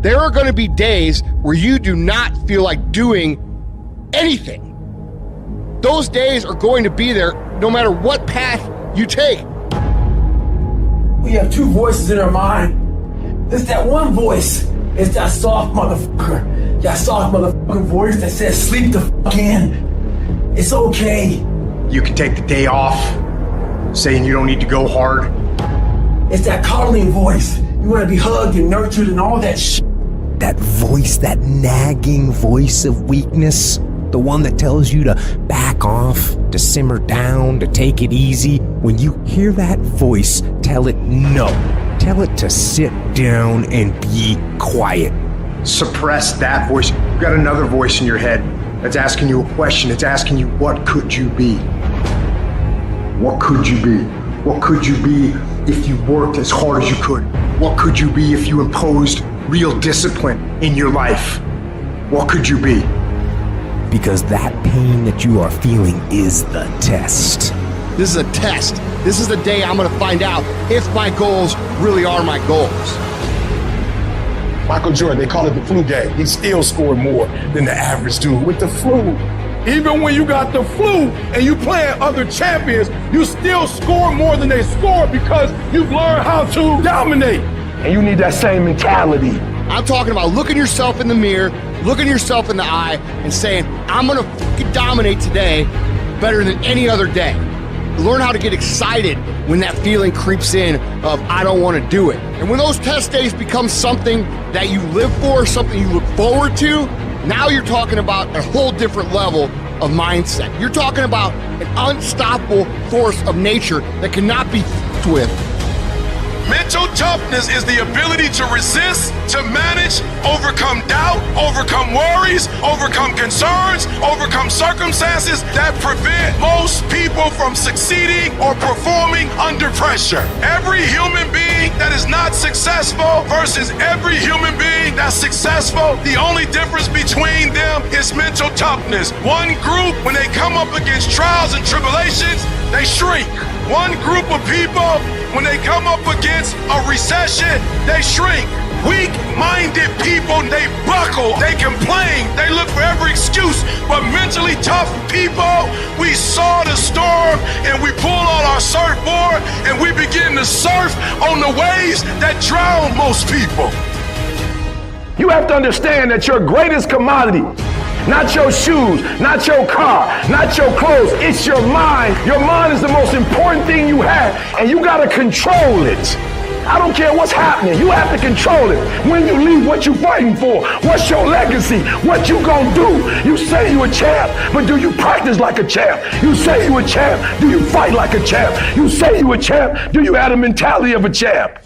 There are going to be days where you do not feel like doing anything. Those days are going to be there no matter what path you take. We have two voices in our mind. There's that one voice. It's that soft motherfucker. That soft motherfucking voice that says, sleep the fuck in. It's okay. You can take the day off, saying you don't need to go hard. It's that coddling voice. You want to be hugged and nurtured and all that shit. That voice, that nagging voice of weakness, the one that tells you to back off, to simmer down, to take it easy. When you hear that voice, tell it no. Tell it to sit down and be quiet. Suppress that voice. You've got another voice in your head that's asking you a question. It's asking you, what could you be? What could you be? What could you be if you worked as hard as you could? What could you be if you imposed real discipline in your life? What could you be? Because that pain that you are feeling is the test. This is a test. This is the day I'm going to find out if my goals really are my goals. Michael Jordan, they call it the flu game. He still scored more than the average dude with the flu. Even when you got the flu and you playing other champions, you still score more than they score because you've learned how to dominate. And you need that same mentality. I'm talking about looking yourself in the mirror, looking yourself in the eye, and saying, I'm gonna fucking dominate today better than any other day. Learn how to get excited when that feeling creeps in of, I don't wanna do it. And when those test days become something that you live for, something you look forward to, now you're talking about a whole different level of mindset. You're talking about an unstoppable force of nature that cannot be f***ed with. Mental toughness is the ability to resist, to manage, overcome doubt, overcome worries, overcome concerns, overcome circumstances that prevent most people from succeeding or performing under pressure. Every human being that is not successful versus every human being that's successful, the only difference between them is mental toughness. One group, when they come up against trials and tribulations, they shrink. One group of people, when they come up against a recession, they shrink. Weak-minded people, they buckle, they complain, they look for every excuse. But mentally tough people, we saw the storm and we pull on our surfboard and we begin to surf on the waves that drown most people. You have to understand that your greatest commodity, not your shoes, not your car, not your clothes, it's your mind. Your mind is the most important thing you have, and you gotta control it. I don't care what's happening, you have to control it. When you leave, what you fighting for? What's your legacy? What you gonna do? You say you a champ, but do you practice like a champ? You say you a champ, do you fight like a champ? You say you a champ, do you have the mentality of a champ?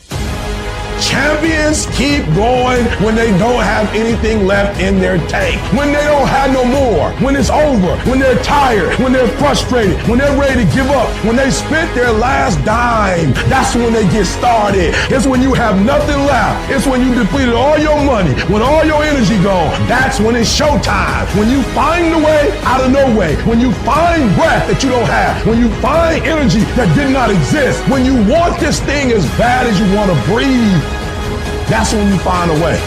Champions keep going when they don't have anything left in their tank. When they don't have no more. When it's over. When they're tired. When they're frustrated. When they're ready to give up. When they spent their last dime. That's when they get started. It's when you have nothing left. It's when you depleted all your money. When all your energy gone. That's when it's showtime. When you find the way out of no way. When you find breath that you don't have. When you find energy that did not exist. When you want this thing as bad as you want to breathe. That's when you find a way.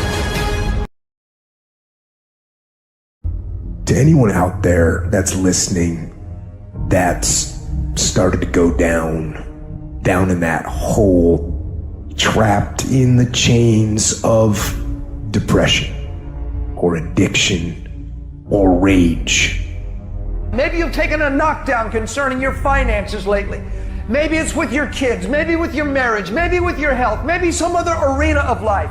To anyone out there that's listening, that's started to go down in that hole, trapped in the chains of depression or addiction or rage. Maybe you've taken a knockdown concerning your finances lately. Maybe it's with your kids, maybe with your marriage, maybe with your health, maybe some other arena of life.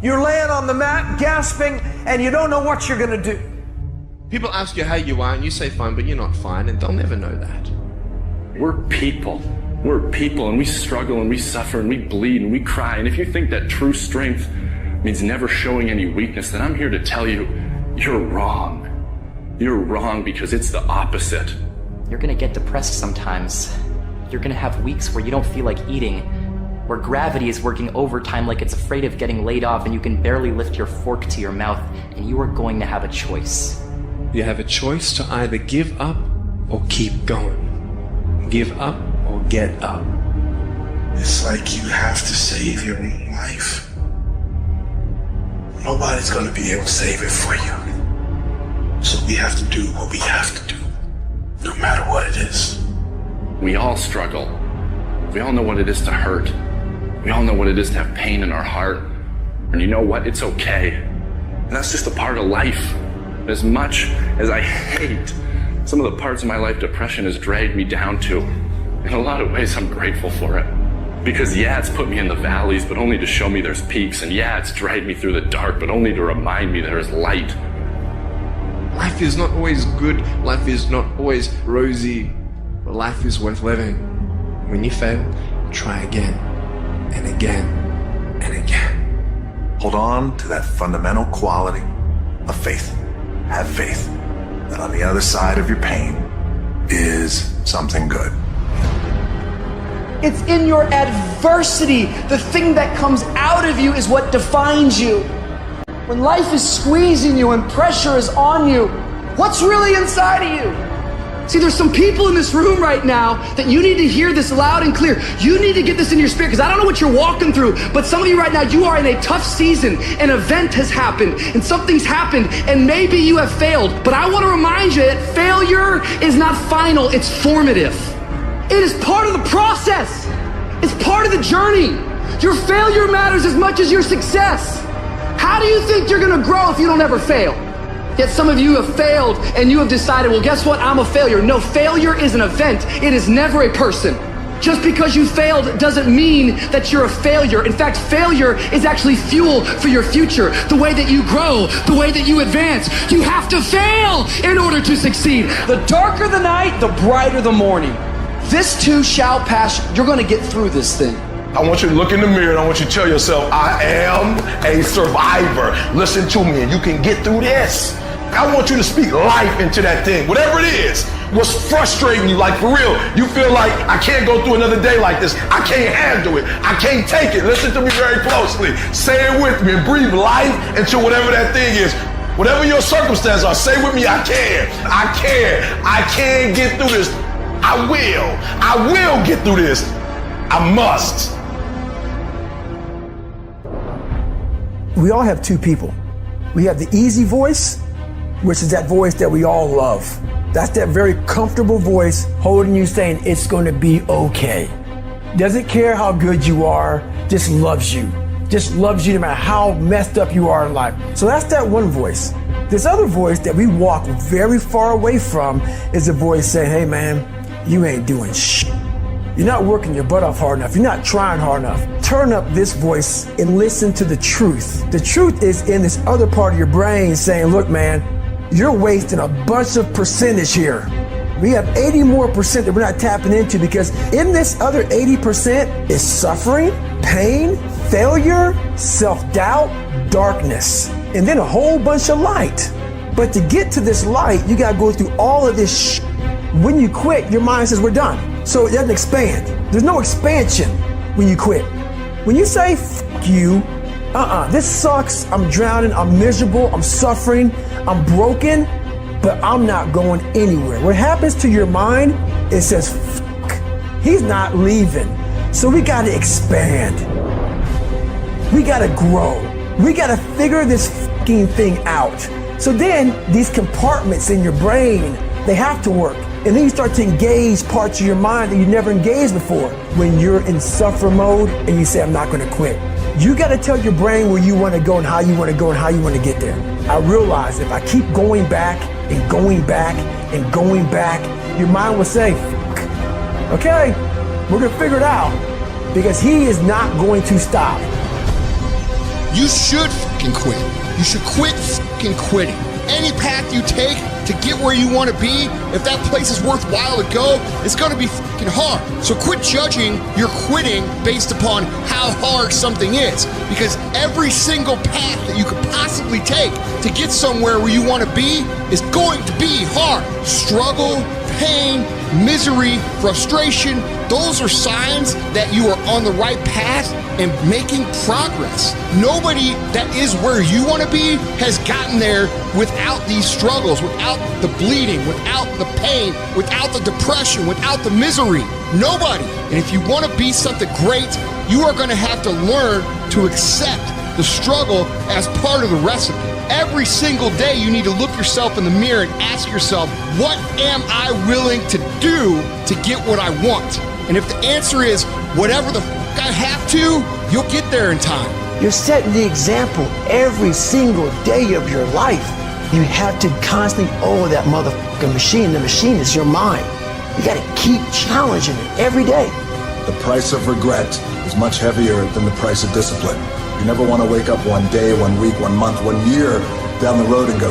You're laying on the mat, gasping, and you don't know what you're gonna do. People ask you how you are, and you say fine, but you're not fine, and they'll never know that. We're people, and we struggle, and we suffer, and we bleed, and we cry. And if you think that true strength means never showing any weakness, then I'm here to tell you, you're wrong. You're wrong because it's the opposite. You're gonna get depressed sometimes. You're gonna have weeks where you don't feel like eating, where gravity is working overtime like it's afraid of getting laid off and you can barely lift your fork to your mouth, and you are going to have a choice. You have a choice to either give up or keep going. Give up or get up. It's like you have to save your own life. Nobody's going to be able to save it for you. So we have to do what we have to do, no matter what it is. We all struggle. We all know what it is to hurt. We all know what it is to have pain in our heart. And you know what? It's okay. And that's just a part of life. As much as I hate some of the parts of my life depression has dragged me down to, in a lot of ways I'm grateful for it. Because yeah, it's put me in the valleys, but only to show me there's peaks. And yeah, it's dragged me through the dark, but only to remind me there is light. Life is not always good. Life is not always rosy. But life is worth living. When you fail, try again and again and again. Hold on to that fundamental quality of faith. Have faith that on the other side of your pain is something good. It's in your adversity. The thing that comes out of you is what defines you. When life is squeezing you and pressure is on you, what's really inside of you? See, there's some people in this room right now that you need to hear this loud and clear. You need to get this in your spirit, because I don't know what you're walking through, but some of you right now, you are in a tough season. An event has happened and something's happened and maybe you have failed. But I want to remind you that failure is not final, it's formative. It is part of the process. It's part of the journey. Your failure matters as much as your success. How do you think you're going to grow if you don't ever fail? Yet some of you have failed and you have decided, well, guess what? I'm a failure. No, failure is an event. It is never a person. Just because you failed doesn't mean that you're a failure. In fact, failure is actually fuel for your future. The way that you grow, the way that you advance. You have to fail in order to succeed. The darker the night, the brighter the morning. This too shall pass. You're going to get through this thing. I want you to look in the mirror and I want you to tell yourself, I am a survivor. Listen to me and you can get through this. I want you to speak life into that thing, whatever it is. What's frustrating you, like for real, you feel like I can't go through another day like this. I can't handle it. I can't take it. Listen to me very closely. Say it with me and breathe life into whatever that thing is. Whatever your circumstances are, say with me, I can. I can. I can get through this. I will get through this. I must. We all have two people. We have the easy voice, which is that voice that we all love. That's that very comfortable voice holding you saying it's going to be okay. Doesn't care how good you are, just loves you. Just loves you no matter how messed up you are in life. So that's that one voice. This other voice that we walk very far away from is a voice saying, hey man, you ain't doing shit. You're not working your butt off hard enough. You're not trying hard enough. Turn up this voice and listen to the truth. The truth is in this other part of your brain saying, look man, you're wasting a bunch of percentage here. We have 80 more percent that we're not tapping into, because in this other 80% is suffering, pain, failure, self-doubt, darkness, and then a whole bunch of light. But to get to this light, you gotta go through all of this shit. When you quit, your mind says we're done. So it doesn't expand. There's no expansion when you quit. When you say, fuck you, this sucks, I'm drowning, I'm miserable, I'm suffering, I'm broken, but I'm not going anywhere. What happens to your mind, it says, fuck, he's not leaving. So we gotta expand. We gotta grow. We gotta figure this fucking thing out. So then these compartments in your brain, they have to work. And then you start to engage parts of your mind that you never engaged before. When you're in suffer mode and you say, I'm not gonna quit. You gotta tell your brain where you wanna go and how you wanna go and how you wanna get there. I realize if I keep going back and going back and going back, your mind will say, fuck, okay, we're gonna figure it out, because he is not going to stop. You should fucking quit. You should quit fucking quitting. Any path you take to get where you want to be, if that place is worthwhile to go, it's going to be fucking hard. So quit judging your quitting based upon how hard something is, because every single path that you could possibly take to get somewhere where you want to be is going to be hard. Struggle, pain, misery, frustration, those are signs that you are on the right path and making progress. Nobody that is where you want to be has gotten there without these struggles, without the bleeding, without the pain, without the depression, without the misery. Nobody. And if you want to be something great, you are going to have to learn to accept the struggle as part of the recipe. Every single day you need to look yourself in the mirror and ask yourself, what am I willing to do to get what I want? And if the answer is whatever the f*** I have to, you'll get there in time. You're setting the example every single day of your life. You have to constantly own that motherfucking machine. The machine is your mind. You gotta keep challenging it every day. The price of regret is much heavier than the price of discipline. You never want to wake up one day, 1 week, 1 month, 1 year down the road and go,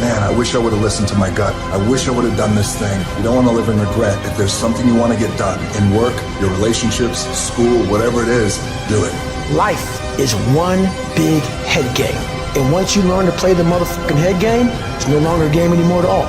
man, I wish I would have listened to my gut. I wish I would have done this thing. You don't want to live in regret. If there's something you want to get done in work, your relationships, school, whatever it is, do it. Life is one big head game. And once you learn to play the motherfucking head game, it's no longer a game anymore at all.